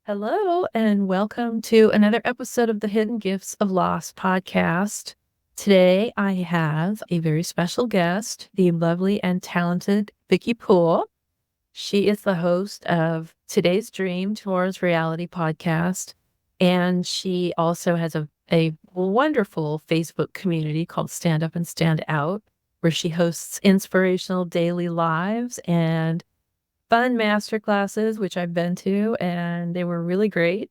Hello, and welcome to another episode of the Hidden Gifts of Loss podcast. Today, I have a very special guest, the lovely and talented Vicki Poole. She is the host of Today's Dream, Tomorrow's Reality podcast, and she also has a wonderful Facebook community called Stand Up and Stand Out, where she hosts inspirational daily lives and fun master classes, which I've been to, and they were really great.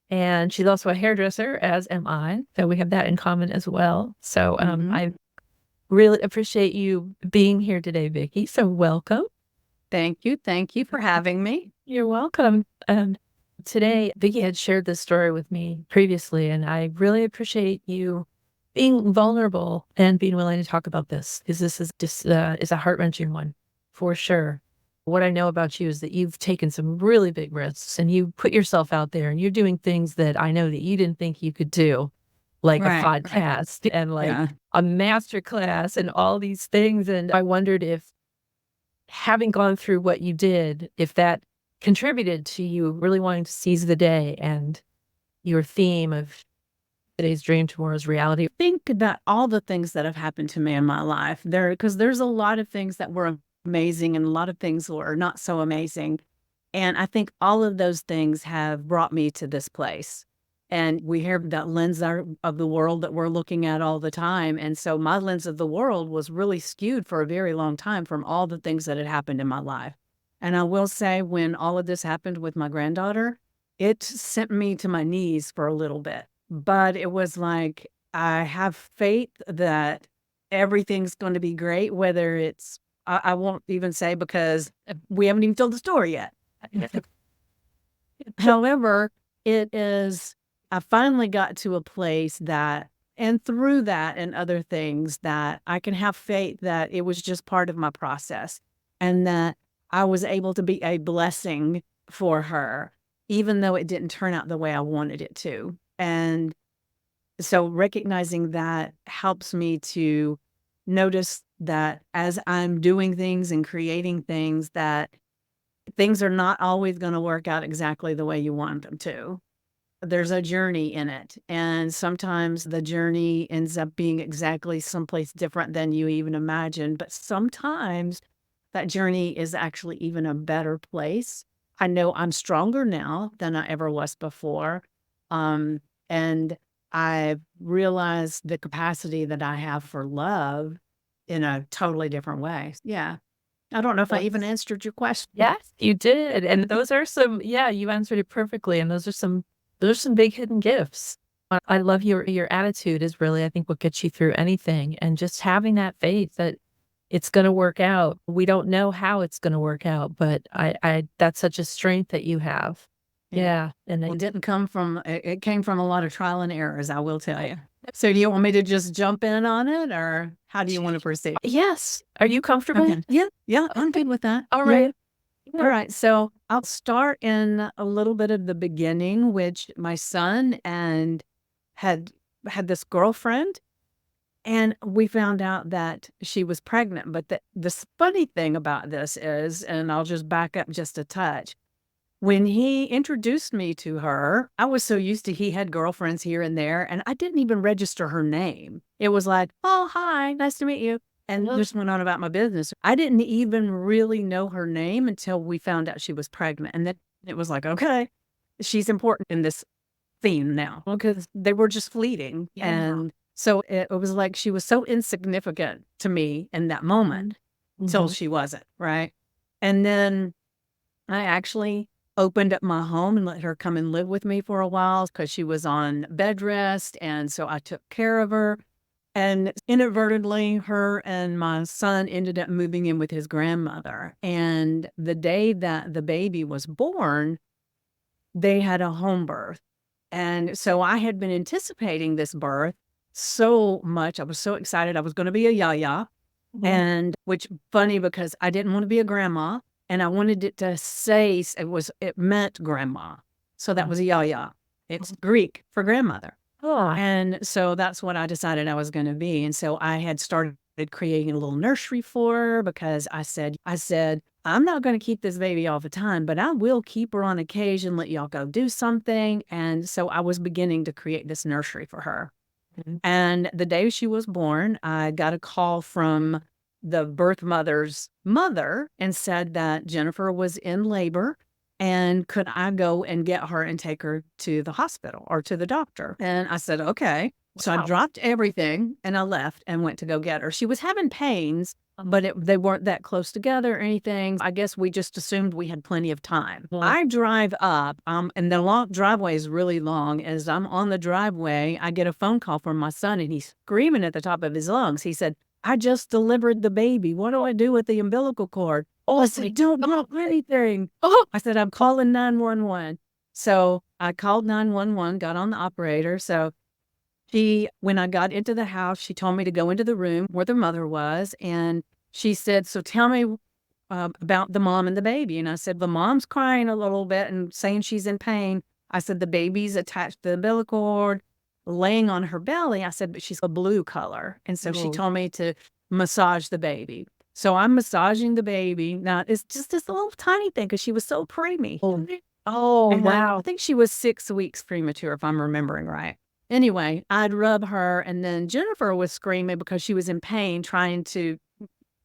And she's also a hairdresser, as am I. So we have that in common as well. So I really appreciate you being here today, Vicki. So welcome. Thank you. Thank you for having me. You're welcome. And today, Vicki had shared this story with me previously, and I really appreciate you being vulnerable and being willing to talk about this, because this is just is a heart-wrenching one, for sure. What I know about you is that you've taken some really big risks and you put yourself out there and you're doing things that I know that you didn't think you could do, like a podcast and like a master class and all these things. And I wondered if having gone through what you did, if that contributed to you really wanting to seize the day and your theme of today's dream, tomorrow's reality. Think about all the things that have happened to me in my life because there's a lot of things that were amazing and a lot of things were not so amazing. And I think all of those things have brought me to this place. And we have that lens of the world that we're looking at all the time. And so my lens of the world was really skewed for a very long time from all the things that had happened in my life. And I will say, when all of this happened with my granddaughter, it sent me to my knees for a little bit. But it was like, I have faith that everything's going to be great, whether it's, I won't even say because we haven't even told the story yet. However, I finally got to a place that, and through that and other things, that I can have faith that it was just part of my process and that I was able to be a blessing for her, even though it didn't turn out the way I wanted it to. And so recognizing that helps me to notice that as I'm doing things and creating things, that things are not always going to work out exactly the way you want them to. There's a journey in it. And sometimes the journey ends up being exactly someplace different than you even imagined. But sometimes that journey is actually even a better place. I know I'm stronger now than I ever was before. And I've realized the capacity that I have for love in a totally different way. Yeah. I don't know if I even answered your question. Yes, you did. And those are you answered it perfectly. And those are some big hidden gifts. I love your attitude is really, I think, what gets you through anything. And just having that faith that it's going to work out. We don't know how it's going to work out, but that's such a strength that you have. Yeah. And it came from a lot of trial and errors, I will tell you. So do you want me to just jump in on it, or how do you want to proceed? Yes. Are you comfortable? Okay. Yeah, I'm good with that. All right. Yeah. All right. So I'll start in a little bit of the beginning, which my son had this girlfriend, and we found out that she was pregnant. But the funny thing about this is, and I'll just back up just a touch, when he introduced me to her, I was so used to he had girlfriends here and there, and I didn't even register her name. It was like, oh, hi, nice to meet you, and just went on about my business. I didn't even really know her name until we found out she was pregnant. And then it was like, okay, she's important in this theme now, because they were just fleeting. Yeah. And so it was like she was so insignificant to me in that moment until she wasn't, right? And then I actually opened up my home and let her come and live with me for a while because she was on bed rest. And so I took care of her. And inadvertently, her and my son ended up moving in with his grandmother. And the day that the baby was born, they had a home birth. And so I had been anticipating this birth so much. I was so excited. I was going to be a yaya. And which funny, because I didn't want to be a grandma. And I wanted it to say it meant grandma. So that was a yaya. It's Greek for grandmother. Oh. And so that's what I decided I was going to be. And so I had started creating a little nursery for her because I said, I'm not going to keep this baby all the time, but I will keep her on occasion, let y'all go do something. And so I was beginning to create this nursery for her. Mhm. And the day she was born, I got a call from the birth mother's mother and said that Jennifer was in labor and could I go and get her and take her to the hospital or to the doctor? And I said, okay. So I Wow. dropped everything and I left and went to go get her. She was having pains, but they weren't that close together or anything. I guess we just assumed we had plenty of time. Mhm. I drive up, and the long driveway is really long. As I'm on the driveway, I get a phone call from my son, and he's screaming at the top of his lungs. He said, I just delivered the baby. What do I do with the umbilical cord? Oh, I said, don't do anything. Oh, I said, I'm calling 911. So I called 911, got on the operator. So when I got into the house, she told me to go into the room where the mother was. And she said, so tell me about the mom and the baby. And I said, the mom's crying a little bit and saying she's in pain. I said, the baby's attached to the umbilical cord, laying on her belly. I said, but she's a blue color. And so she told me to massage the baby. So I'm massaging the baby. Now, it's just this little tiny thing because she was so preemie. Oh, And I wow. think she was 6 weeks premature, if I'm remembering right. Anyway, I'd rub her, and then Jennifer was screaming because she was in pain trying to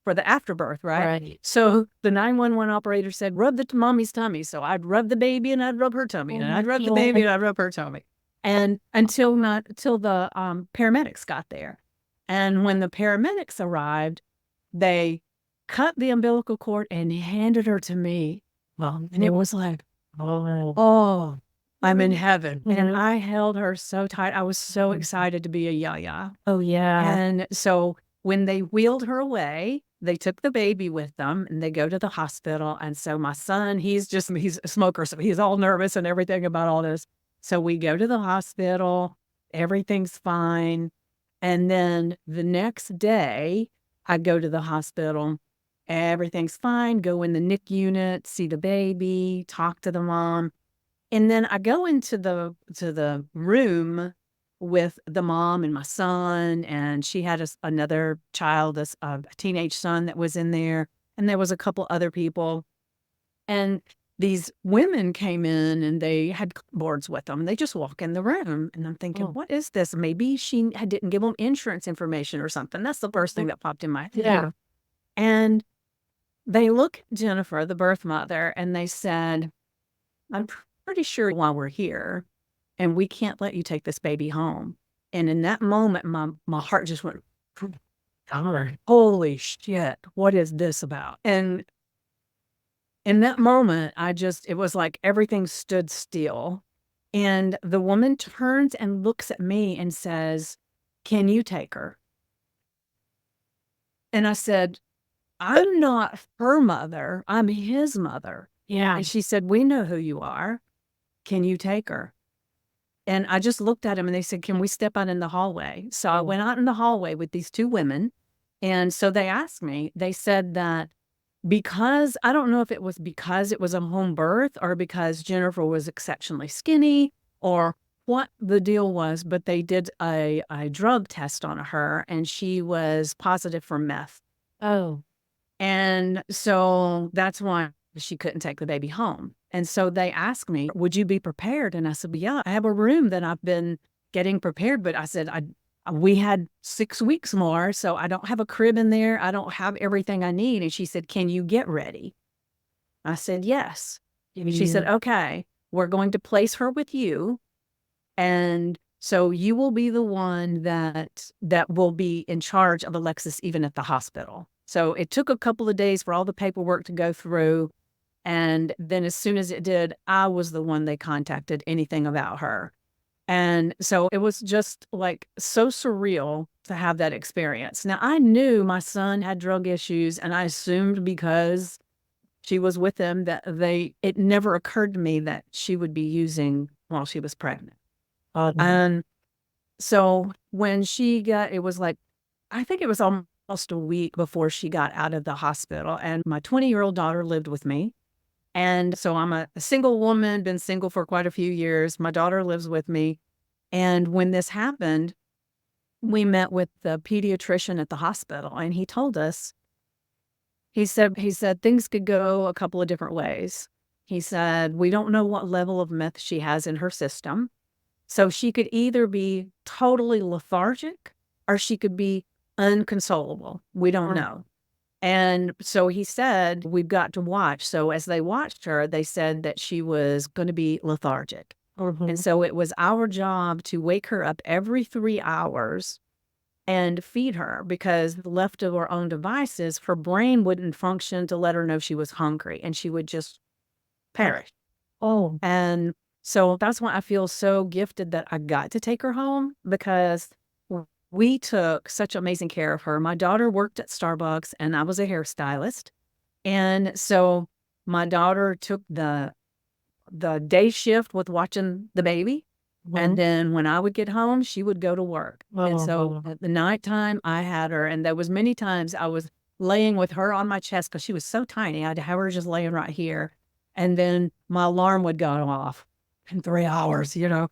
for the afterbirth, right? Right. So the 911 operator said, rub the mommy's tummy. So I'd rub the baby and I'd rub her tummy, and I'd rub the baby and I'd rub her tummy. And until the paramedics got there. And when the paramedics arrived, they cut the umbilical cord and handed her to me. Well, and it was like, oh, I'm in heaven. And I held her so tight. I was so excited to be a yaya. Oh, yeah. And so when they wheeled her away, they took the baby with them and they go to the hospital. And so my son, he's a smoker, so he's all nervous and everything about all this. So we go to the hospital, everything's fine. And then the next day, I go to the hospital, everything's fine, go in the NIC unit, see the baby, talk to the mom. And then I go into the room with the mom and my son, and she had another child, a teenage son that was in there, and there was a couple other people. And these women came in and they had clipboards with them. They just walk in the room. And I'm thinking, what is this? Maybe she didn't give them insurance information or something. That's the first thing that popped in my head. Yeah. And they look at Jennifer, the birth mother, and they said, I'm pretty sure why we're here, and we can't let you take this baby home. And in that moment, my heart just went, holy shit, what is this about? And in that moment, it was like everything stood still. And the woman turns and looks at me and says, can you take her? And I said, I'm not her mother. I'm his mother. Yeah. And she said, we know who you are. Can you take her? And I just looked at him and they said, can we step out in the hallway? So I went out in the hallway with these two women. And so they asked me, they said that because, I don't know if it was because it was a home birth or because Jennifer was exceptionally skinny or what the deal was, but they did a drug test on her and she was positive for meth. Oh. And so that's why she couldn't take the baby home. And so they asked me, would you be prepared? And I said, yeah, I have a room that I've been getting prepared. But I said, we had 6 weeks more, so I don't have a crib in there. I don't have everything I need. And she said, can you get ready? I said, yes. She said, okay, we're going to place her with you. And so you will be the one that will be in charge of Alexis, even at the hospital. So it took a couple of days for all the paperwork to go through. And then as soon as it did, I was the one they contacted anything about her. And so it was just like so surreal to have that experience. Now, I knew my son had drug issues, and I assumed because she was with him that it never occurred to me that she would be using while she was pregnant. And so when it was like, I think it was almost a week before she got out of the hospital, and my 20-year-old daughter lived with me. And so I'm a single woman, been single for quite a few years. My daughter lives with me. And when this happened, we met with the pediatrician at the hospital, and he told us, he said things could go a couple of different ways. He said, we don't know what level of meth she has in her system. So she could either be totally lethargic or she could be unconsolable. We don't know. And so he said, we've got to watch. So as they watched her, they said that she was going to be lethargic. And so it was our job to wake her up every 3 hours and feed her, because left to her own devices, her brain wouldn't function to let her know she was hungry, and she would just perish. Oh, And so that's why I feel so gifted that I got to take her home, because we took such amazing care of her. My daughter worked at Starbucks and I was a hairstylist. And so my daughter took the day shift with watching the baby. And then when I would get home, she would go to work. And so at the nighttime, I had her. And there was many times I was laying with her on my chest because she was so tiny. I'd have her just laying right here. And then my alarm would go off in 3 hours, you know.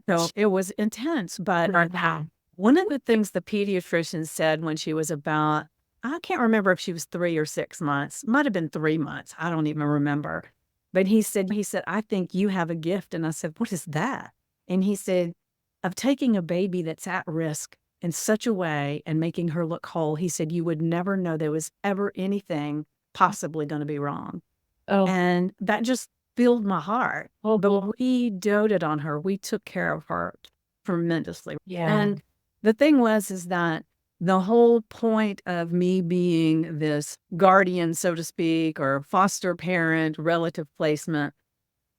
So it was intense. But one of the things the pediatrician said when she was about, I can't remember if she was 3 or 6 months, might have been 3 months. I don't even remember. But he said, I think you have a gift. And I said, what is that? And he said, of taking a baby that's at risk in such a way and making her look whole. He said, you would never know there was ever anything possibly going to be wrong. oh, And that just filled my heart. But we doted on her. We took care of her tremendously. yeah. And the thing is that the whole point of me being this guardian, so to speak, or foster parent, relative placement,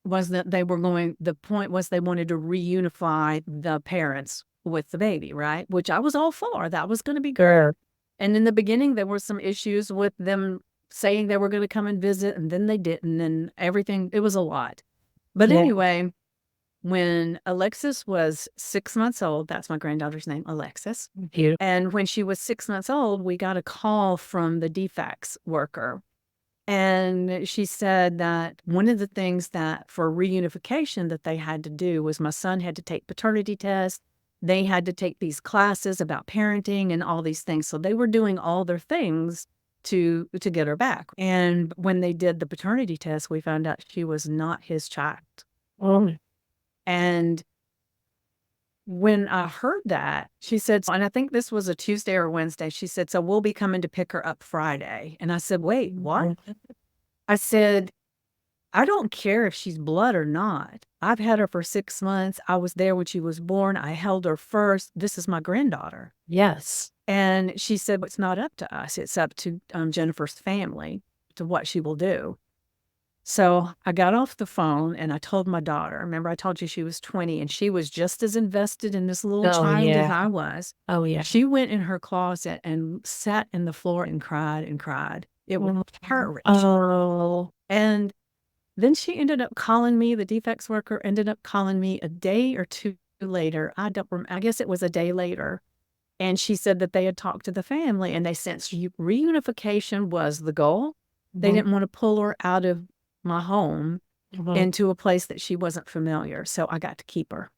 was that the point was they wanted to reunify the parents with the baby, right? Which I was all for. That was going to be good. And in the beginning, there were some issues with them saying they were going to come and visit, and then they didn't, and everything. It was a lot. But anyway, when Alexis was 6 months old, that's my granddaughter's name, Alexis. Beautiful. And when she was 6 months old, we got a call from the defects worker. And she said that one of the things that for reunification that they had to do was my son had to take paternity tests. They had to take these classes about parenting and all these things. So they were doing all their things to get her back. And when they did the paternity test, we found out she was not his child. And when I heard that, she said, and I think this was a Tuesday or Wednesday, she said, so we'll be coming to pick her up Friday. And I said, wait, what? I said, I don't care if she's blood or not. I've had her for 6 months. I was there when she was born. I held her first. This is my granddaughter. Yes. And she said, it's not up to us. It's up to Jennifer's family, to what she will do. So I got off the phone and I told my daughter, remember I told you she was 20 and she was just as invested in this little child as I was. Oh, yeah. She went in her closet and sat in the floor and cried and cried. It was heart-wrenching. Oh, And then she ended up calling me, the defects worker ended up calling me a day or two later. I guess it was a day later. And she said that they had talked to the family and they sensed reunification was the goal. They didn't want to pull her out of my home into a place that she wasn't familiar. So I got to keep her.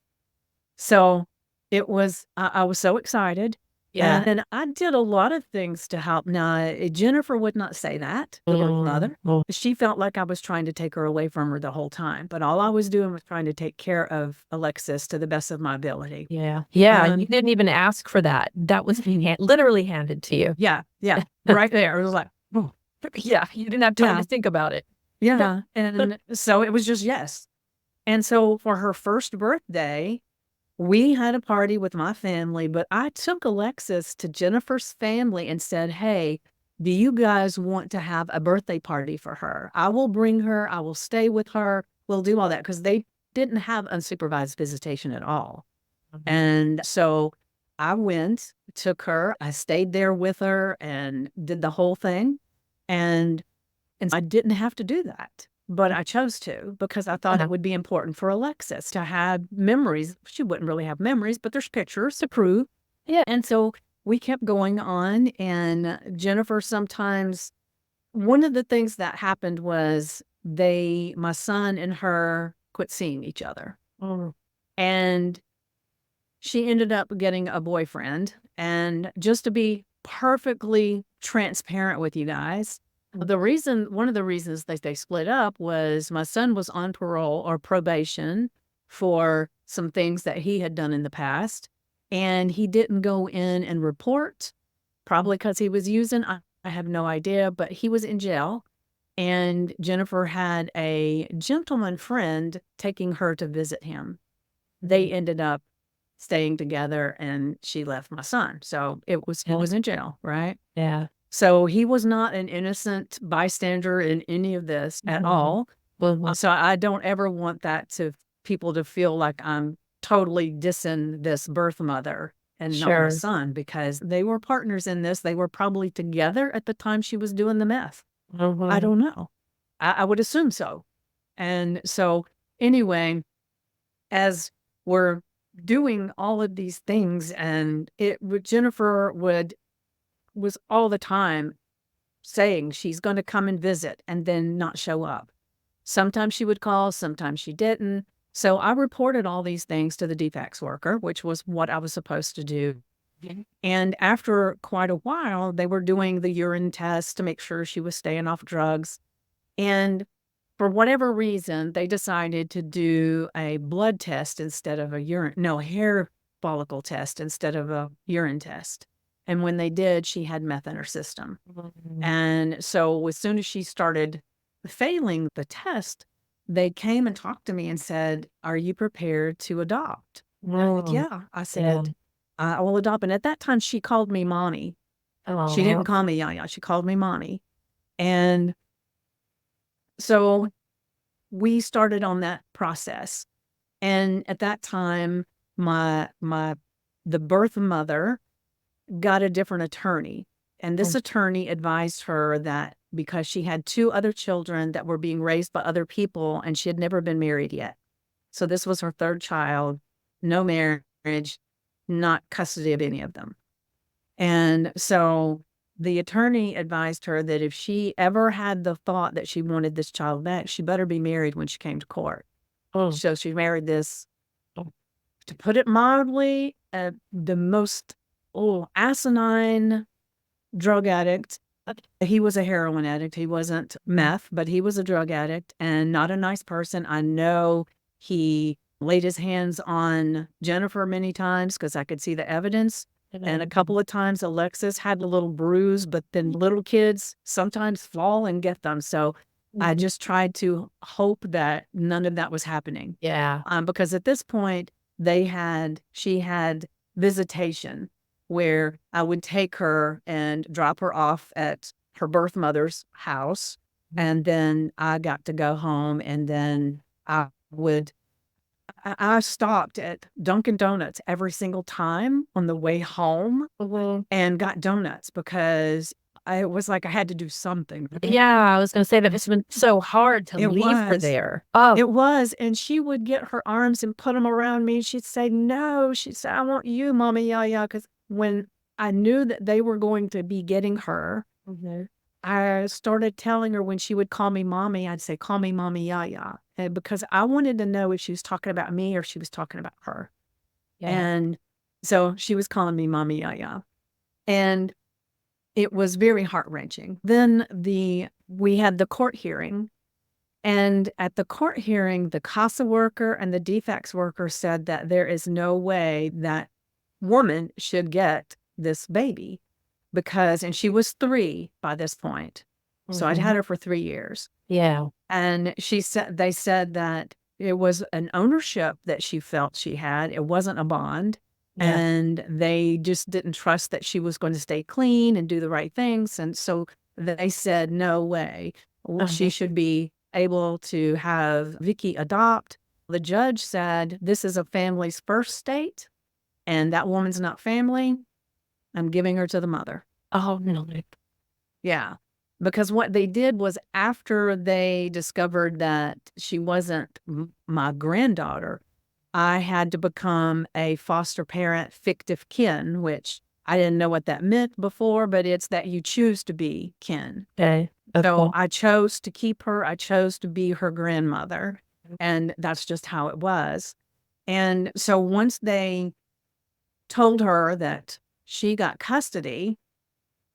So it was, I was so excited. yeah. And I did a lot of things to help. Now, Jennifer would not say that to her mother. She felt like I was trying to take her away from her the whole time. But all I was doing was trying to take care of Alexis to the best of my ability. Yeah. Yeah. And you didn't even ask for that. That was literally handed to you. Yeah. Yeah. Right there. It was like, oh. Yeah. You didn't have time to think about it. Yeah. And so it was just yes. And so for her first birthday, we had a party with my family, but I took Alexis to Jennifer's family and said, hey, do you guys want to have a birthday party for her? I will bring her. I will stay with her. We'll do all that, because they didn't have unsupervised visitation at all. And so I went, took her, I stayed there with her and did the whole thing. And I didn't have to do that, but I chose to, because I thought it would be important for Alexis to have memories. She wouldn't really have memories, but there's pictures to prove. Yeah. And so we kept going on, and Jennifer sometimes, one of the things that happened was my son and her quit seeing each other. And she ended up getting a boyfriend. And just to be perfectly transparent with you guys, one of the reasons that they split up was my son was on parole or probation for some things that he had done in the past. And he didn't go in and report, probably because he was using, I have no idea, but he was in jail. And Jennifer had a gentleman friend taking her to visit him. They ended up staying together, and she left my son. So he was in jail, right? Yeah. So he was not an innocent bystander in any of this at all. So I don't ever want people to feel like I'm totally dissing this birth mother and not my son, because they were partners in this. They were probably together at the time she was doing the meth. I don't know. I would assume so. And so anyway, as we're doing all of these things, and Jennifer was all the time saying she's going to come and visit and then not show up. Sometimes she would call, sometimes she didn't. So I reported all these things to the defects worker, which was what I was supposed to do. And after quite a while, they were doing the urine test to make sure she was staying off drugs. And for whatever reason, they decided to do a blood test instead of a hair follicle test instead of a urine test. And when they did, she had meth in her system. And so as soon as she started failing the test, they came and talked to me and said, "Are you prepared to adopt?" Yeah. I said, "I will adopt." And at that time, she called me mommy. She didn't call me Yaya. She called me mommy. And so we started on that process. And at that time, the birth mother got a different attorney. And this attorney advised her that because she had 2 other children that were being raised by other people, and she had never been married yet. So this was her 3rd child, no marriage, not custody of any of them. And so the attorney advised her that if she ever had the thought that she wanted this child back, she better be married when she came to court. So she married this, to put it mildly, the most asinine drug addict. He was a heroin addict. He wasn't meth, but he was a drug addict and not a nice person. I know he laid his hands on Jennifer many times because I could see the evidence. And a couple of times Alexis had a little bruise, but then little kids sometimes fall and get them. So I just tried to hope that none of that was happening. Yeah. Because at this point, she had visitation where I would take her and drop her off at her birth mother's house. And then I got to go home, and then I stopped at Dunkin' Donuts every single time on the way home and got donuts because it was like I had to do something. Yeah, I was going to say that it's been so hard to leave her there. It was. And she would get her arms and put them around me. She'd say, "No." She'd say, "I want you, Mommy Yaya." Because when I knew that they were going to be getting her, I started telling her when she would call me mommy, I'd say, "Call me Mommy Yaya." And because I wanted to know if she was talking about me or she was talking about her. And so she was calling me Mommy Yaya. And it was very heart-wrenching. Then we had the court hearing. And at the court hearing, the CASA worker and the defects worker said that there is no way that woman should get this baby. And she was 3 by this point. So I'd had her for 3 years. Yeah. And they said that it was an ownership that she felt she had. It wasn't a bond. Yeah. And they just didn't trust that she was going to stay clean and do the right things. And so they said, no way. She should be able to have Vickie adopt. The judge said, this is a family's first state, and that woman's not family. I'm giving her to the mother. Oh, no. Yeah. Because what they did was, after they discovered that she wasn't my granddaughter, I had to become a foster parent fictive kin, which I didn't know what that meant before, but it's that you choose to be kin. Okay. So I chose to keep her. I chose to be her grandmother. And that's just how it was. And so once they told her that she got custody.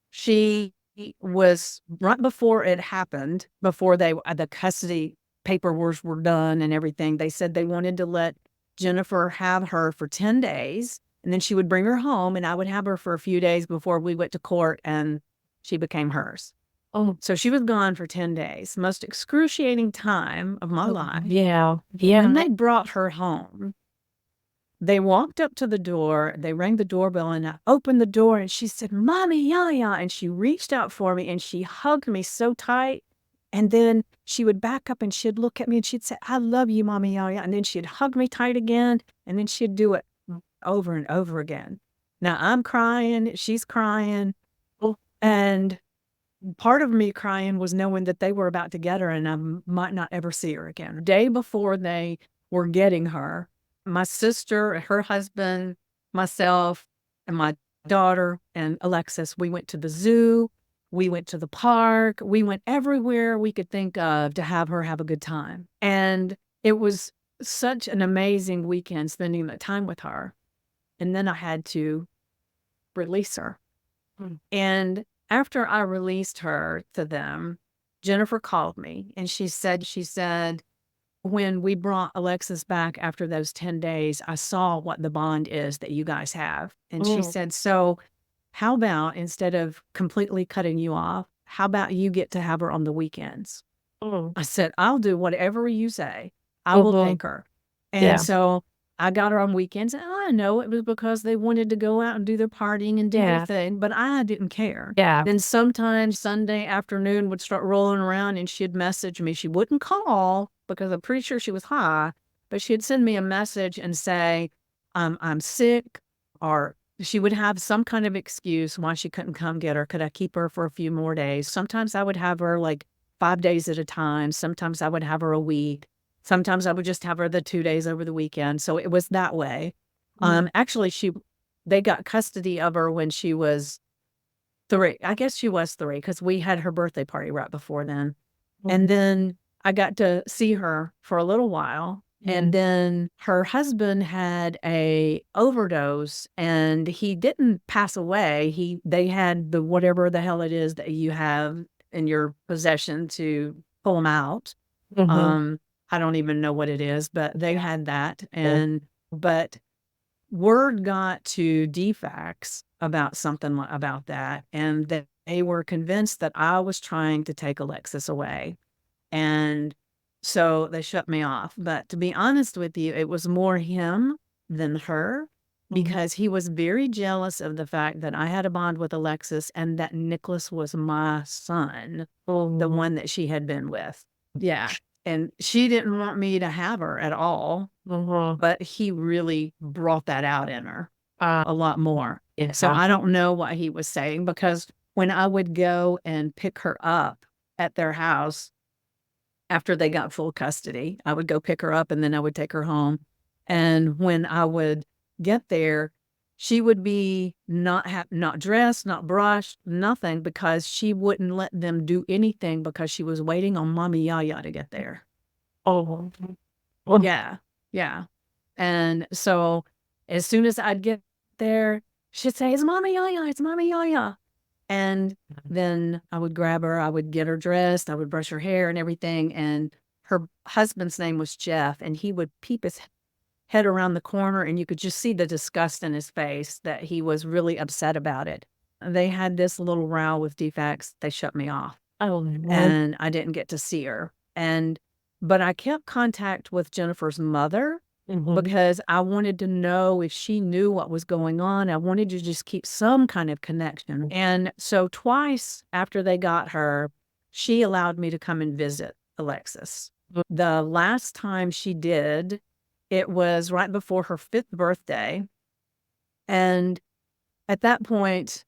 She was right before it happened, before the custody paperwork were done and everything. They said they wanted to let Jennifer have her for 10 days, and then she would bring her home, and I would have her for a few days before we went to court, and she became hers. Oh, So she was gone for 10 days, most excruciating time of my life. yeah. When they brought her home, they walked up to the door, they rang the doorbell, and I opened the door, and she said, "Mommy, Yaya," and she reached out for me, and she hugged me so tight, and then she would back up, and she'd look at me, and she'd say, "I love you, Mommy, Yaya," and then she'd hug me tight again, and then she'd do it over and over again. Now, I'm crying, she's crying, Oh. and part of me crying was knowing that they were about to get her, and I might not ever see her again. The day before they were getting her, my sister, her husband, myself, and my daughter and Alexis, we went to the zoo. We went to the park. We went everywhere we could think of to have her have a good time. And it was such an amazing weekend spending that time with her. And then I had to release her. And after I released her to them, Jennifer called me and she said, when we brought Alexis back after those 10 days, I saw what the bond is that you guys have. And she said, so how about instead of completely cutting you off, how about you get to have her on the weekends? I said, I'll do whatever you say. I will take her. And so I got her on weekends. And I know it was because they wanted to go out and do their partying and do their thing, but I didn't care. Then sometimes Sunday afternoon would start rolling around and she'd message me. She wouldn't call because I'm pretty sure she was high, but she'd send me a message and say, I'm sick, or she would have some kind of excuse why she couldn't come get her. Could I keep her for a few more days? Sometimes I would have her like 5 days at a time. Sometimes I would have her a week. Sometimes I would just have her the 2 days over the weekend. So it was that way. Actually, they got custody of her when she was 3. I guess she was 3 because we had her birthday party right before then. And then I got to see her for a little while. And then her husband had a overdose and he didn't pass away. They had the whatever the hell it is that you have in your possession to pull him out. I don't even know what it is, but they had that. But word got to DFACS about something about that. And that they were convinced that I was trying to take Alexis away. And so they shut me off. But to be honest with you, it was more him than her because he was very jealous of the fact that I had a bond with Alexis and that Nicholas was my son, the one that she had been with. Yeah. And she didn't want me to have her at all, but he really brought that out in her a lot more. So I don't know what he was saying because when I would go and pick her up at their house after they got full custody, I would go pick her up and then I would take her home. And when I would get there, she would be not dressed, not brushed, nothing, because she wouldn't let them do anything because she was waiting on Mommy Yaya to get there. Oh. Yeah. Yeah. And so as soon as I'd get there, she'd say, "It's Mommy Yaya, it's Mommy Yaya." And then I would grab her, I would get her dressed, I would brush her hair and everything. And her husband's name was Jeff, and he would peep his head around the corner and you could just see the disgust in his face that he was really upset about it. They had this little row with DFACS. They shut me off. And I didn't get to see her. But I kept contact with Jennifer's mother because I wanted to know if she knew what was going on. I wanted to just keep some kind of connection. And so twice after they got her, she allowed me to come and visit Alexis. The last time she did, it was right before her 5th birthday. And at that point,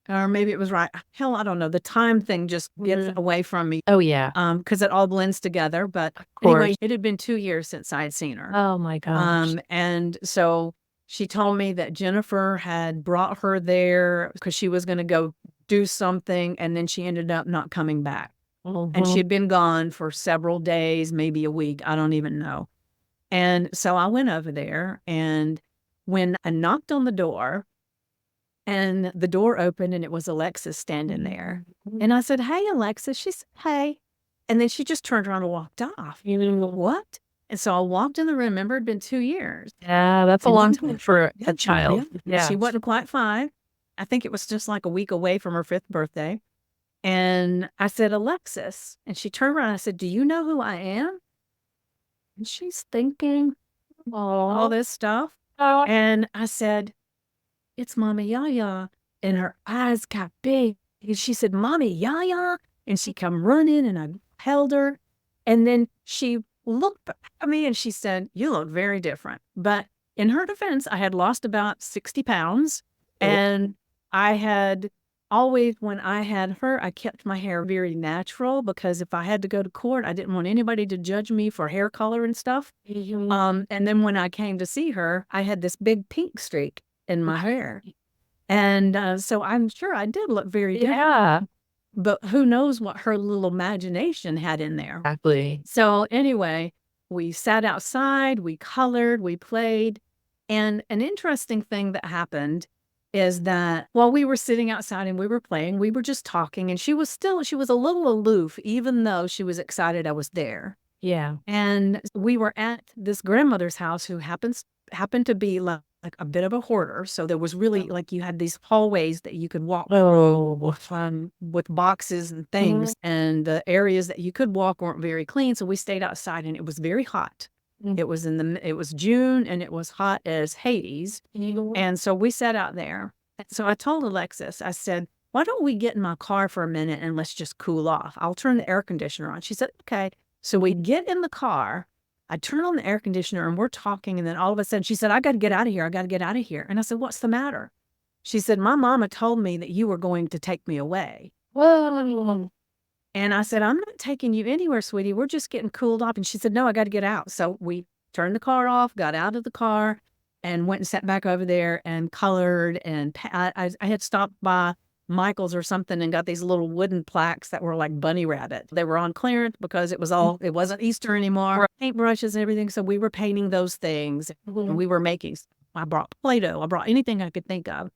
or maybe it was right, hell, I don't know. The time thing just gets away from me. Oh, yeah. Because it all blends together. But course. anyway, it had been 2 years since I had seen her. Oh, my gosh. And so she told me that Jennifer had brought her there because she was going to go do something, and then she ended up not coming back. And she had been gone for several days, maybe a week. I don't even know. And so I went over there, and when I knocked on the door and the door opened and it was Alexis standing there. And I said, "Hey, Alexis." She said, "Hey." And then she just turned around and walked off. You know what? And so I walked in the room. Remember, it'd been 2 years. Yeah, that's a long time for a child. Yeah. She wasn't quite 5. I think it was just like a week away from her 5th birthday. And I said, "Alexis." And she turned around and I said, "Do you know who I am?" And she's thinking all this stuff. And I said, "It's Mama Yaya." And her eyes got big. And she said, "Mommy Yaya." And she come running and I held her. And then she looked at me and she said, "You look very different." But in her defense, I had lost about 60 pounds. And I had always, when I had her, I kept my hair very natural because if I had to go to court, I didn't want anybody to judge me for hair color and stuff. And then when I came to see her, I had this big pink streak in my hair. And so I'm sure I did look very different. Yeah, But who knows what her little imagination had in there. exactly. So anyway, we sat outside, we colored, we played. And an interesting thing that happened is that while we were sitting outside and we were playing, we were just talking. And she was a little aloof, even though she was excited I was there. Yeah. And we were at this grandmother's house who happened to be like a bit of a hoarder. So there was really like you had these hallways that you could walk with boxes and things. And the areas that you could walk weren't very clean. So we stayed outside and it was very hot. It was June and it was hot as Hades. And so we sat out there. So I told Alexis, I said, "Why don't we get in my car for a minute and let's just cool off? I'll turn the air conditioner on." She said, "Okay." So we get in the car, I turn on the air conditioner and we're talking. And then all of a sudden she said, "I got to get out of here. I got to get out of here." And I said, "What's the matter?" She said, "My mama told me that you were going to take me away." Whoa. And I said, "I'm not taking you anywhere, sweetie. We're just getting cooled off." And she said, "No, I got to get out." So we turned the car off, got out of the car and went and sat back over there and colored. And I had stopped by Michael's or something and got these little wooden plaques that were like bunny rabbit. They were on clearance because it wasn't Easter anymore. Paintbrushes and everything. So we were painting those things. And we were making, I brought Play-Doh. I brought anything I could think of.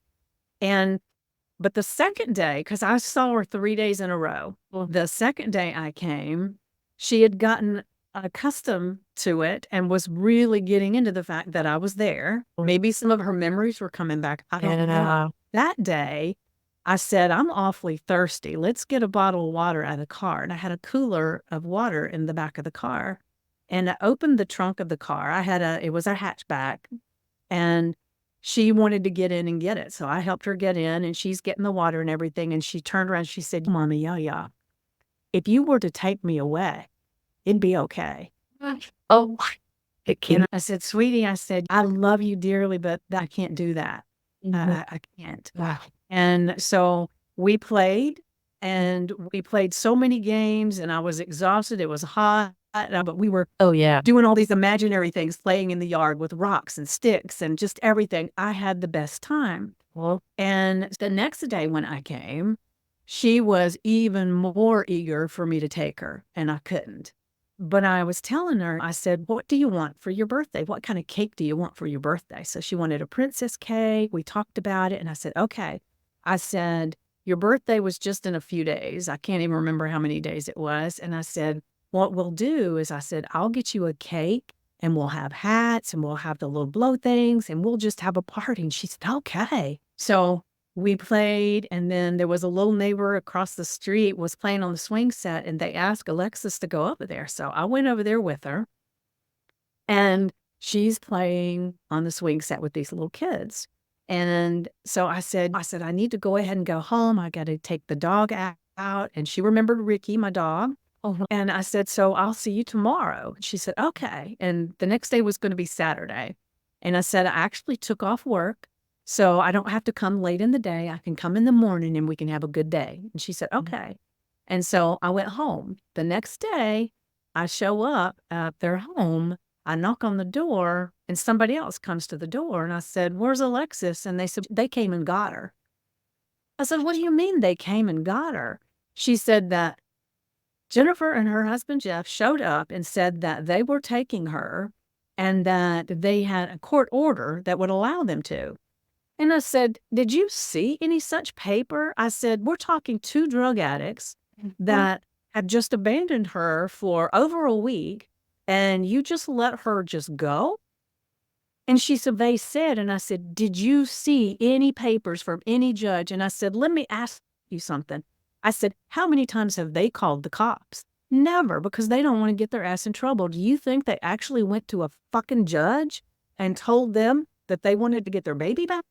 But the second day, because I saw her 3 days in a row, the second day I came, she had gotten accustomed to it and was really getting into the fact that I was there. Maybe some of her memories were coming back. I don't know. That day, I said, "I'm awfully thirsty. Let's get a bottle of water out of the car." And I had a cooler of water in the back of the car. And I opened the trunk of the car. It was a hatchback. And she wanted to get in and get it. So I helped her get in and she's getting the water and everything. And she turned around and she said, "Mommy Yaya, if you were to take me away, it'd be okay." Oh, And I said, "Sweetie," I said, "I love you dearly, but I can't do that. I can't." wow. And so we played so many games and I was exhausted. It was hot, but we were doing all these imaginary things, playing in the yard with rocks and sticks and just everything. I had the best time. And the next day when I came, she was even more eager for me to take her and I couldn't. But I was telling her, I said, "What do you want for your birthday? What kind of cake do you want for your birthday?" So she wanted a princess cake. We talked about it and I said, "Okay." I said, "Your birthday was just in a few days." I can't even remember how many days it was. And I said, "What we'll do is," I said, "I'll get you a cake and we'll have hats and we'll have the little blow things and we'll just have a party." And she said, "Okay." So we played and then there was a little neighbor across the street was playing on the swing set and they asked Alexis to go over there. So I went over there with her and she's playing on the swing set with these little kids. And so I said, "I need to go ahead and go home. I got to take the dog out." And she remembered Ricky, my dog. And I said, "So I'll see you tomorrow." She said, "Okay." And the next day was going to be Saturday. And I said, "I actually took off work, so I don't have to come late in the day. I can come in the morning and we can have a good day." And she said, "Okay." And so I went home. The next day, I show up at their home. I knock on the door and somebody else comes to the door. And I said, "Where's Alexis?" And they said, "They came and got her." I said, "What do you mean they came and got her?" She said that Jennifer and her husband Jeff showed up and said that they were taking her and that they had a court order that would allow them to. And I said, did you see any such paper? I said, we're talking 2 drug addicts that have just abandoned her for over a week, and you just let her just go? And she said, they said, and I said, did you see any papers from any judge? And I said, let me ask you something. I said, how many times have they called the cops? Never, because they don't want to get their ass in trouble. Do you think they actually went to a fucking judge and told them that they wanted to get their baby back?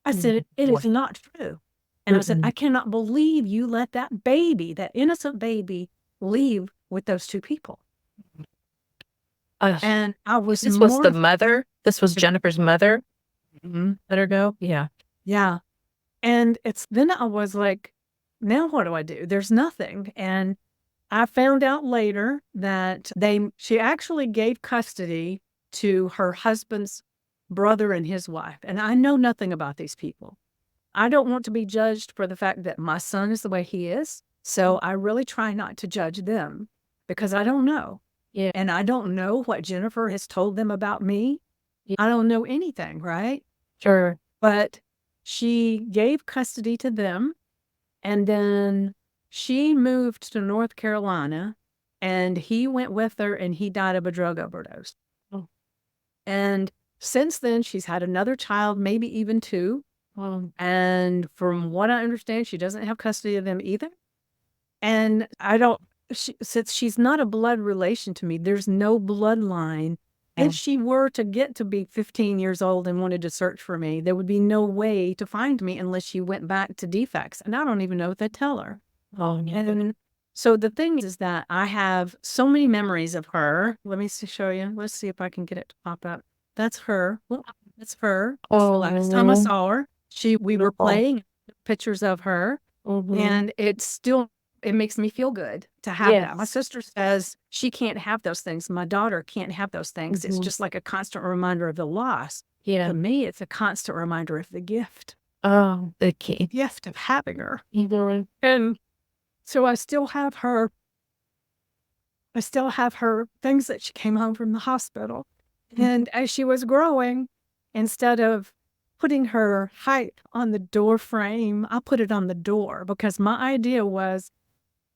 I said, it is not true. And I said, I cannot believe you let that baby, that innocent baby, leave with those 2 people. And I was This was the mother? This was Jennifer's mother? Mhm. Let her go? Yeah. Yeah. And then I was like, now what do I do? There's nothing. And I found out later that she actually gave custody to her husband's brother and his wife. And I know nothing about these people. I don't want to be judged for the fact that my son is the way he is. So I really try not to judge them because I don't know. Yeah. And I don't know what Jennifer has told them about me. Yeah. I don't know anything, right? Sure. But she gave custody to them. And then she moved to North Carolina, and he went with her, and he died of a drug overdose. Oh. And since then, she's had another child, maybe even 2. And from what I understand, she doesn't have custody of them either. And since she's not a blood relation to me, there's no bloodline. If she were to get to be 15 years old and wanted to search for me, there would be no way to find me unless she went back to defects. And I don't even know what they'd tell her. And so the thing is that I have so many memories of her. Let me show you. Let's see if I can get it to pop up. That's her. That's her. That's the last time I saw her. We were playing pictures of her, and it makes me feel good to have that. My sister says she can't have those things. My daughter can't have those things. It's just like a constant reminder of the loss. Yeah. To me, it's a constant reminder of the gift. Oh, the key. Gift of having her. And so I still have her. I still have her things that she came home from the hospital. And as she was growing, instead of putting her height on the door frame, I put it on the door because my idea was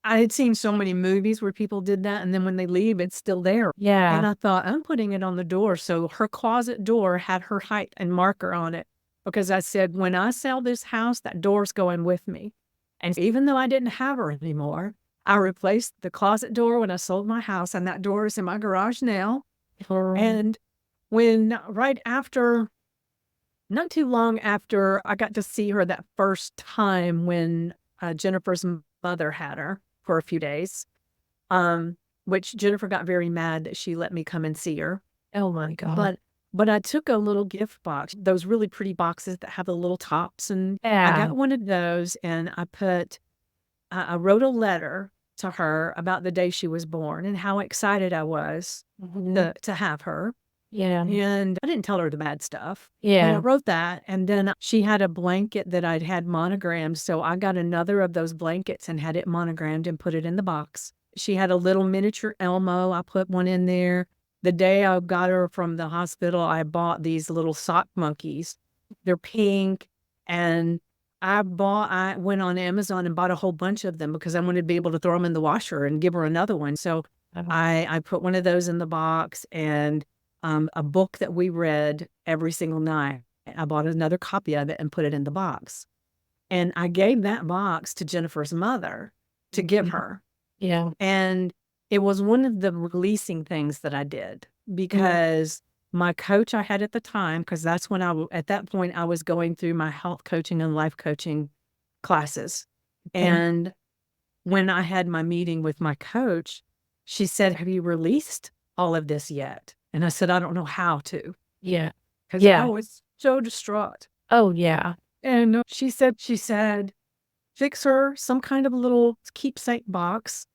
I had seen so many movies where people did that, and then when they leave, it's still there. Yeah. And I thought, I'm putting it on the door. So her closet door had her height and marker on it because I said, when I sell this house, that door's going with me. And even though I didn't have her anymore, I replaced the closet door when I sold my house, and that door is in my garage now. And right after, not too long after I got to see her that first time when Jennifer's mother had her for a few days, which Jennifer got very mad that she let me come and see her. Oh my God. But I took a little gift box, those really pretty boxes that have the little tops, and I Yeah. got one of those, and I wrote a letter to her about the day she was born and how excited I was to have her. Yeah. And I didn't tell her the bad stuff. Yeah. And I wrote that. And then she had a blanket that I'd had monogrammed. So I got another of those blankets and had it monogrammed and put it in the box. She had a little miniature Elmo. I put one in there. The day I got her from the hospital, I bought these little sock monkeys. They're pink. And I went on Amazon and bought a whole bunch of them because I wanted to be able to throw them in the washer and give her another one. So I put one of those in the box, and a book that we read every single night. I bought another copy of it and put it in the box. And I gave that box to Jennifer's mother to give her. Yeah. And it was one of the releasing things that I did because my coach I had at the time, because that's when at that point, I was going through my health coaching and life coaching classes. And when I had my meeting with my coach, she said, have you released all of this yet? And I said, I don't know how to. Yeah. Because I was so distraught. Oh, yeah. And she said, fix her some kind of little keepsake box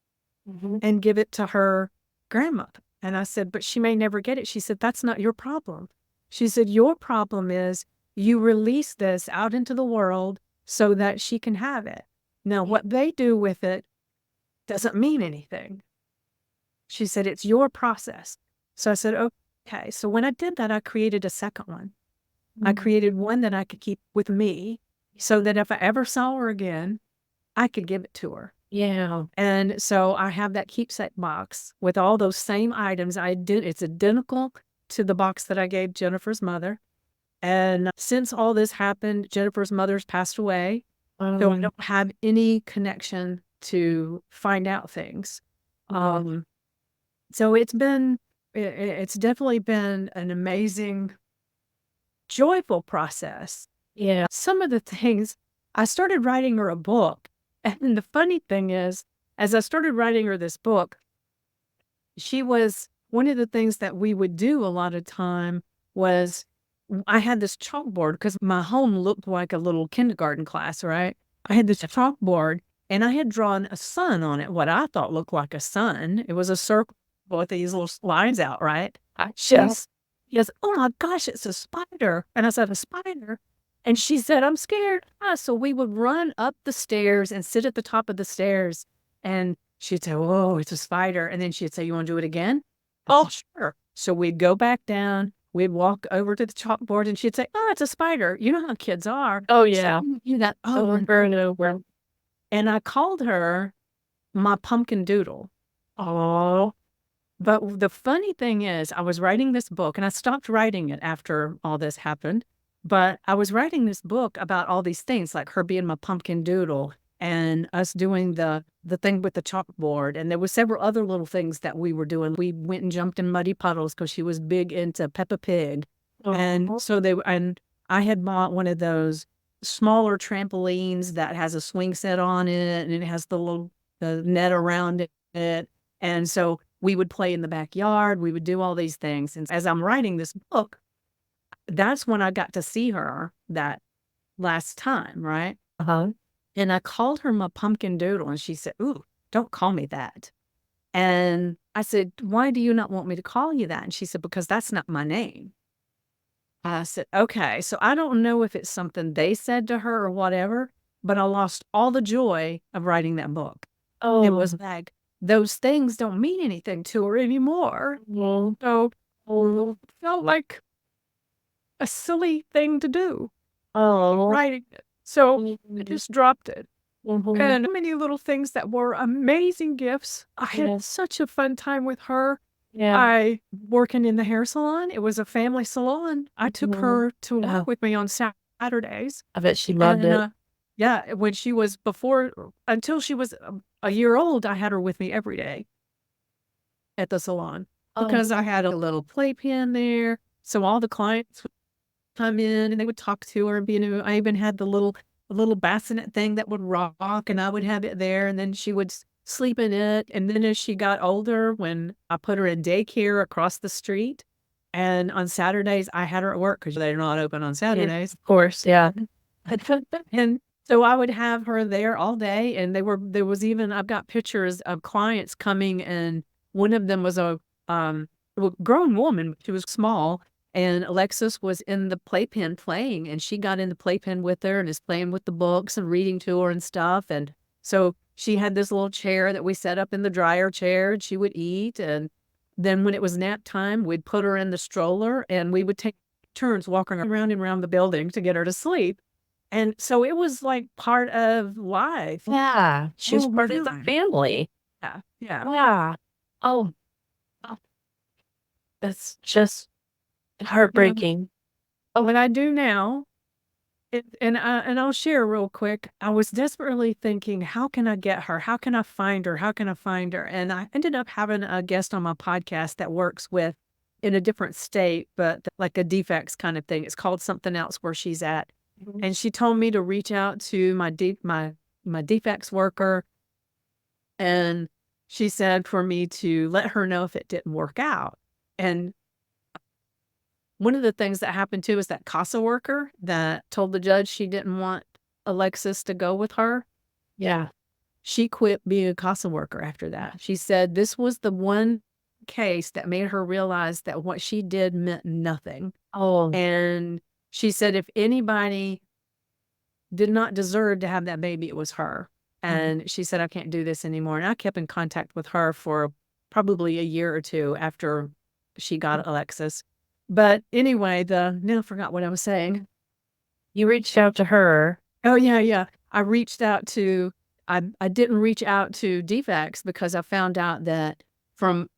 and give it to her grandmother. And I said, but she may never get it. She said, that's not your problem. She said, your problem is you release this out into the world so that she can have it. Now, what they do with it doesn't mean anything. She said, it's your process. So I said, Okay, so when I did that, I created a second one. I created one that I could keep with me so that if I ever saw her again, I could give it to her. Yeah. And so I have that keepsake box with all those same items. It's identical to the box that I gave Jennifer's mother. And since all this happened, Jennifer's mother's passed away. So I don't have any connection to find out things. So it's definitely been an amazing, joyful process. Yeah. Some of the things, I started writing her a book. And the funny thing is, as I started writing her this book, she was one of the things that we would do a lot of time was I had this chalkboard because my home looked like a little kindergarten class, right? I had this chalkboard and I had drawn a sun on it, what I thought looked like a sun. It was a circle with these little lines out, right? She goes, oh my gosh, it's a spider. And I said, a spider? And she said, I'm scared. So we would run up the stairs and sit at the top of the stairs. And she'd say, oh, it's a spider. And then she'd say, you want to do it again? Oh, sure. So we'd go back down. We'd walk over to the chalkboard and she'd say, oh, it's a spider. You know how kids are. Oh, yeah. You that over and over. And I called her my pumpkin doodle. Oh. But the funny thing is, I was writing this book and I stopped writing it after all this happened. But I was writing this book about all these things, like her being my pumpkin doodle and us doing the thing with the chalkboard. And there were several other little things that we were doing. We went and jumped in muddy puddles because she was big into Peppa Pig. And so I had bought one of those smaller trampolines that has a swing set on it and it has the net around it. And so we would play in the backyard. We would do all these things. And as I'm writing this book, that's when I got to see her that last time, right? And I called her my pumpkin doodle and she said, ooh, don't call me that. And I said, why do you not want me to call you that? And she said, because that's not my name. I said, okay, so I don't know if it's something they said to her or whatever, but I lost all the joy of writing that book. Oh. It was like, those things don't mean anything to her anymore. So it felt like a silly thing to do. Writing it. So I just dropped it. And many little things that were amazing gifts. I had such a fun time with her. I working in the hair salon. It was a family salon. I took her to work with me on Saturdays. I bet she loved it. Yeah, when she was until she was a year old, I had her with me every day at the salon because I had a little playpen there. So all the clients would come in and they would talk to her and I even had the little bassinet thing that would rock and I would have it there and then she would sleep in it. And then as she got older, when I put her in daycare across the street and on Saturdays, I had her at work because they're not open on Saturdays. Of course, yeah. And so I would have her there all day. And there was even, I've got pictures of clients coming and one of them was a grown woman. She was small. And Alexis was in the playpen playing and she got in the playpen with her and is playing with the books and reading to her and stuff. And so she had this little chair that we set up in the dryer chair and she would eat. And then when it was nap time, we'd put her in the stroller and we would take turns walking around and around the building to get her to sleep. And so it was like part of life. Yeah. She was part of the family. Yeah. Yeah. Oh, that's just heartbreaking. What I do now, and I'll share real quick. I was desperately thinking, how can I get her? How can I find her? How can I find her? And I ended up having a guest on my podcast that works in a different state, but like a defects kind of thing. It's called something else where she's at. And she told me to reach out to my defects worker. And she said for me to let her know if it didn't work out. And one of the things that happened too is that CASA worker that told the judge she didn't want Alexis to go with her. Yeah. She quit being a CASA worker after that. She said this was the one case that made her realize that what she did meant nothing. And she said if anybody did not deserve to have that baby, it was her. And she said, I can't do this anymore. And I kept in contact with her for probably a year or two after she got Alexis. But anyway, now I forgot what I was saying. You reached out to her. Oh, yeah. I reached out to, I didn't reach out to DFACS because I found out that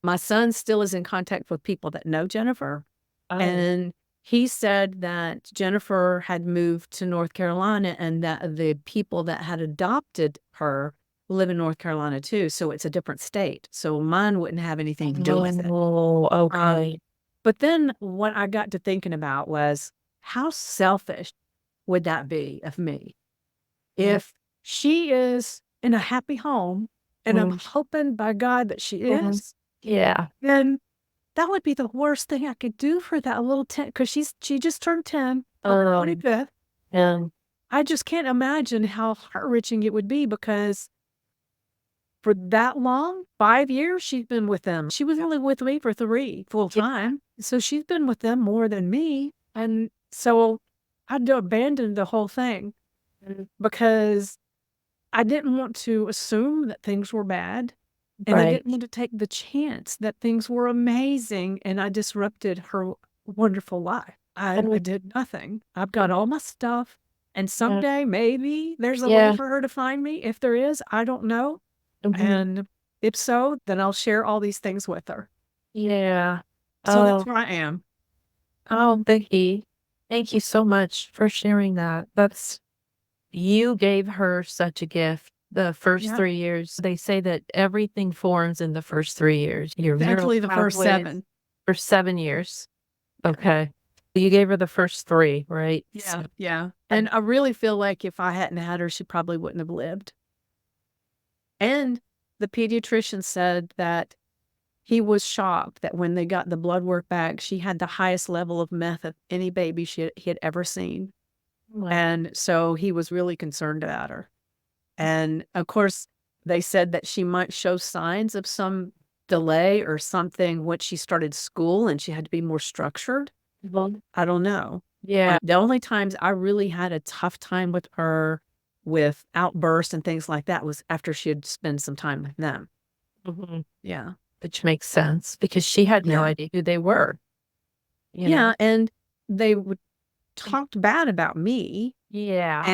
my son still is in contact with people that know Jennifer. And he said that Jennifer had moved to North Carolina and that the people that had adopted her live in North Carolina too. So it's a different state. So mine wouldn't have anything to do with it. Oh, okay. But then what I got to thinking about was how selfish would that be of me if she is in a happy home and I'm hoping by God that she is. Yeah. Then that would be the worst thing I could do for that little 10, because she just turned 10 on her 25th. I just can't imagine how heart-wrenching it would be, because for that long, 5 years, she's been with them. She was only with me for 3 full time. So she's been with them more than me. And so I had to abandon the whole thing because I didn't want to assume that things were bad. And I didn't want to take the chance that things were amazing and I disrupted her wonderful life. I did nothing. I've got all my stuff. And someday maybe there's a way for her to find me. If there is, I don't know. And if so, then I'll share all these things with her. Yeah. So that's where I am. Oh, Vicki, thank you so much for sharing that. You gave her such a gift. The first 3 years, they say that everything forms in the first 3 years. Actually, the first 7. For 7 years. Okay. You gave her the first 3, right? Yeah. And I really feel like if I hadn't had her, she probably wouldn't have lived. And the pediatrician said that he was shocked that when they got the blood work back, she had the highest level of meth of any baby he had ever seen. Wow. And so he was really concerned about her. And of course, they said that she might show signs of some delay or something when she started school and she had to be more structured. I don't know. Yeah. The only times I really had a tough time with her with outbursts and things like that was after she had spent some time with them. Yeah. Which makes sense because she had no idea who they were. You know? And they would talked bad about me. Yeah.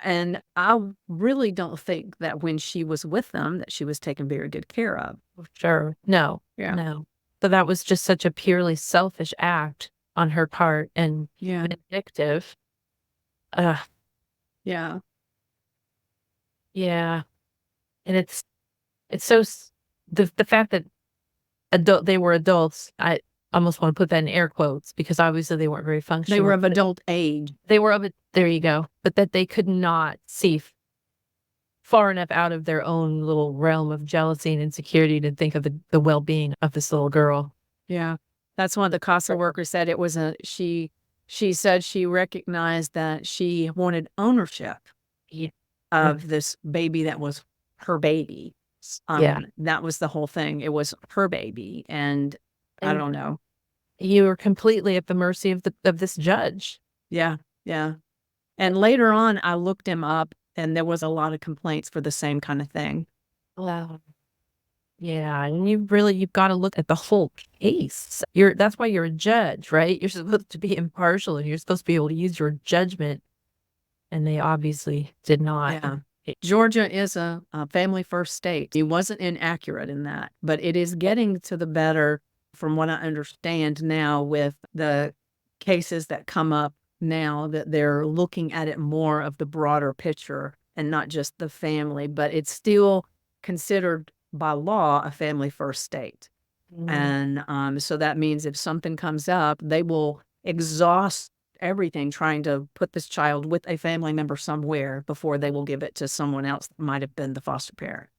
And I really don't think that when she was with them that she was taken very good care of. Sure. No. Yeah. No. So that was just such a purely selfish act on her part and vindictive. Yeah. Yeah. And it's so the fact that they were adults, I almost want to put that in air quotes because obviously they weren't very functional. They were of adult age. They were of it. There you go. But that they could not see far enough out of their own little realm of jealousy and insecurity to think of the well-being of this little girl. Yeah. That's one of the CASA workers said. It was she said she recognized that she wanted ownership of this baby that was her baby. That was the whole thing. It was her baby. And I don't know. You were completely at the mercy of this judge. Yeah. And later on, I looked him up, and there was a lot of complaints for the same kind of thing. Wow. Yeah, and you've got to look at the whole case. That's why you're a judge, right? You're supposed to be impartial, and you're supposed to be able to use your judgment. And they obviously did not. Yeah. Georgia is a family first state. He wasn't inaccurate in that, but it is getting to the better, from what I understand now, with the cases that come up now, that they're looking at it more of the broader picture and not just the family, but it's still considered by law a family first state. And so that means if something comes up, they will exhaust everything trying to put this child with a family member somewhere before they will give it to someone else that might have been the foster parent.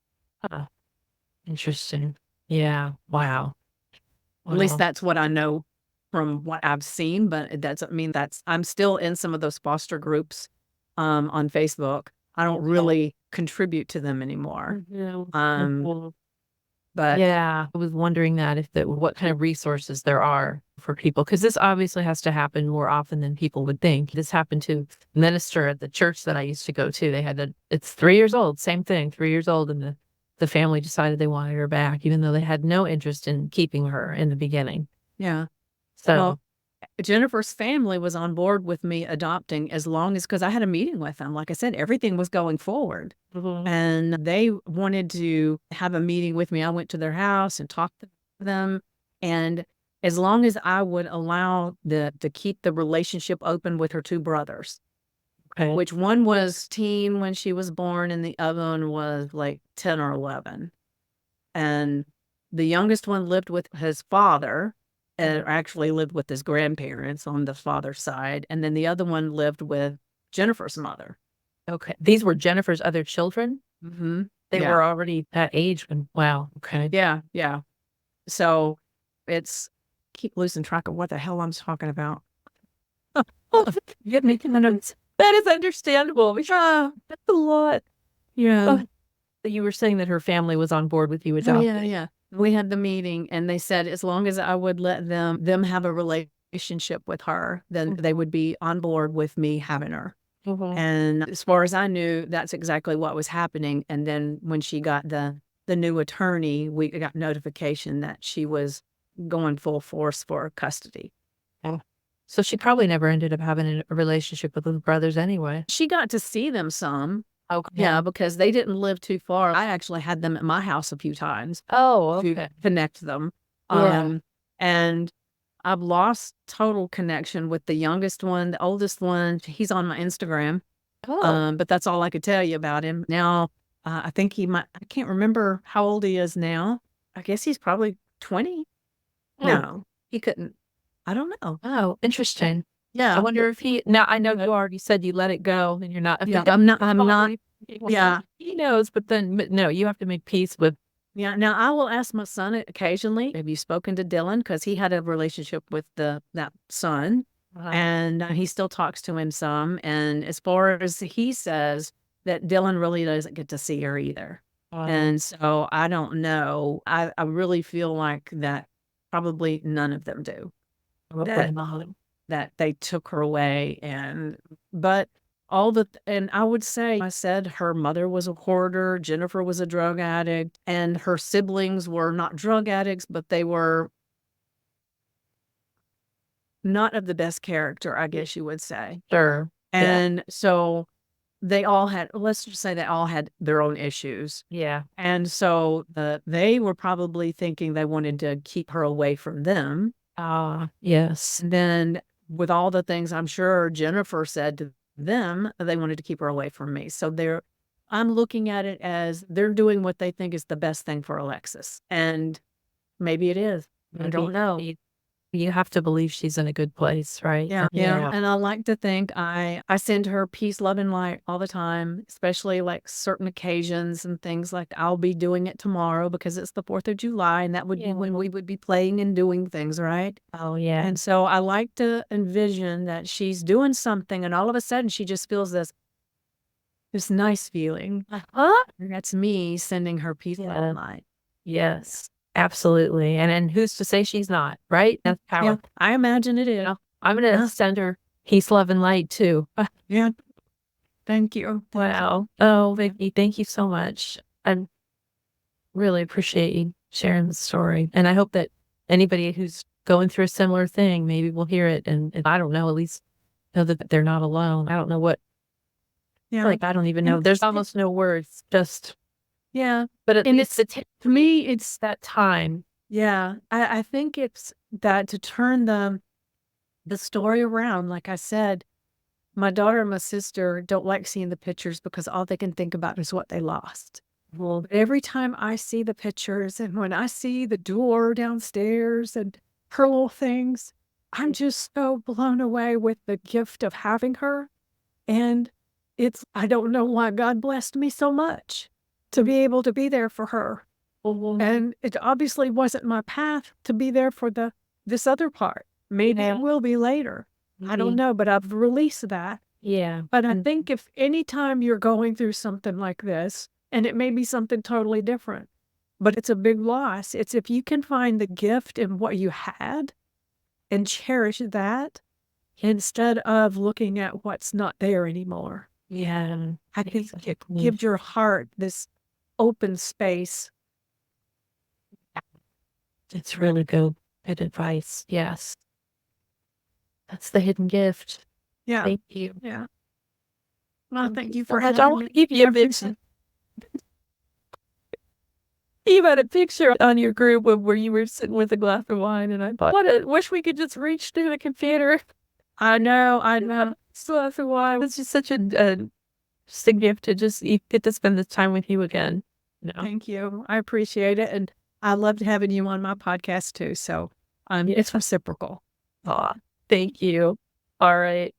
Interesting. Yeah. Wow. At least that's what I know from what I've seen, but it doesn't mean I'm still in some of those foster groups on Facebook. I don't really contribute to them anymore. But yeah, I was wondering what kind of resources there are for people, because this obviously has to happen more often than people would think. This happened to a minister at the church that I used to go to. They had it's 3 years old, same thing, 3 years old, and the family decided they wanted her back, even though they had no interest in keeping her in the beginning. Yeah. So, Well, Jennifer's family was on board with me adopting as long as, because I had a meeting with them. Like I said, everything was going forward. mhm. And they wanted to have a meeting with me. I went to their house and talked to them. And as long as I would allow to keep the relationship open with her two brothers, Okay. which one was teen when she was born and the other one was like 10 or 11. And the youngest one lived with his father, and actually lived with his grandparents on the father's side. And then the other one lived with Jennifer's mother. Okay. These were Jennifer's other children? Mm-hmm. They were already that age when, wow. Okay. Yeah. Yeah. So it's keep losing track of what the hell I'm talking about. Get making the notes. That is understandable. That's a lot. Yeah. You were saying that her family was on board with you Oh, adopting. yeah. We had the meeting and they said as long as I would let them have a relationship with her, then they would be on board with me having her. Mhm. And as far as I knew, that's exactly what was happening. And then when she got the new attorney, we got notification that she was going full force for custody. So she probably never ended up having a relationship with the brothers anyway. She got to see them some. Okay. Yeah, because they didn't live too far. I actually had them at my house a few times Oh, to okay. connect them. Yeah. And I've lost total connection with the youngest one. The oldest one, he's on my Instagram. Oh, But that's all I could tell you about him. Now, I think I can't remember how old he is now. I guess he's probably 20. No, he couldn't. I don't know. oh, interesting. I Yeah. wonder if now I know you already said you let it go and you're not. Yeah. I'm not. Yeah. He knows, but then no, you have to make peace with. Yeah. Now I will ask my son occasionally, have you spoken to Dylan? Because he had a relationship with that son. And he still talks to him some. And as far as he says, that Dylan really doesn't get to see her either. And so I don't know. I really feel like that probably none of them do. That they took her away. But and I would say, I said her mother was a hoarder, Jennifer was a drug addict, and her siblings were not drug addicts, but they were not of the best character, I guess you would say. Sure. And so they all had, let's just say they all had their own issues. Yeah. And so they were probably thinking they wanted to keep her away from them. Yes. And then with all the things I'm sure Jennifer said to them, they wanted to keep her away from me. So I'm looking at it as they're doing what they think is the best thing for Alexis. And maybe it is. I don't know. You have to believe she's in a good place, right? Yeah. And I like to think I send her peace, love, and light all the time, especially like certain occasions and things like I'll be doing it tomorrow because it's the 4th of July and that would be when we would be playing and doing things, right? Oh, yeah. And so I like to envision that she's doing something and all of a sudden she just feels this nice feeling. And that's me sending her peace, love, and light. Yes. Absolutely. And who's to say she's not, right? That's power. Yeah, I imagine it is. I'm going to send her peace, love, and light too. Yeah. Thank you. Wow. Oh, Vicki, thank you so much. I really appreciate you sharing the story. And I hope that anybody who's going through a similar thing, maybe will hear it. And I don't know, at least know that they're not alone. I don't know what. Yeah. Like, I don't even know. There's almost no words. Just. Yeah. But at least to me, it's that time. Yeah. I think it's that to turn the story around. Like I said, my daughter and my sister don't like seeing the pictures because all they can think about is what they lost. Well, every time I see the pictures and when I see the door downstairs and her little things, I'm just so blown away with the gift of having her. And I don't know why God blessed me so much to be able to be there for her. And it obviously wasn't my path to be there for this other part. Maybe it will be later. I don't know, but I've released that. Yeah. But I think if any time you're going through something like this, and it may be something totally different, but it's a big loss, it's if you can find the gift in what you had and cherish that instead of looking at what's not there anymore. Yeah. I think it gives your heart this open space. It's really good advice. Yes. That's the hidden gift. Yeah. Thank you. Yeah. Well, thank you So for much. I having want to me. give you a picture. You had a picture on your group where you were sitting with a glass of wine, and I thought, wish we could just reach through the computer. I know. Glass of wine. It's just such a gift to just get to spend this time with you again. Thank you. I appreciate it. And I loved having you on my podcast too. So it's reciprocal. Aw, thank you. All right.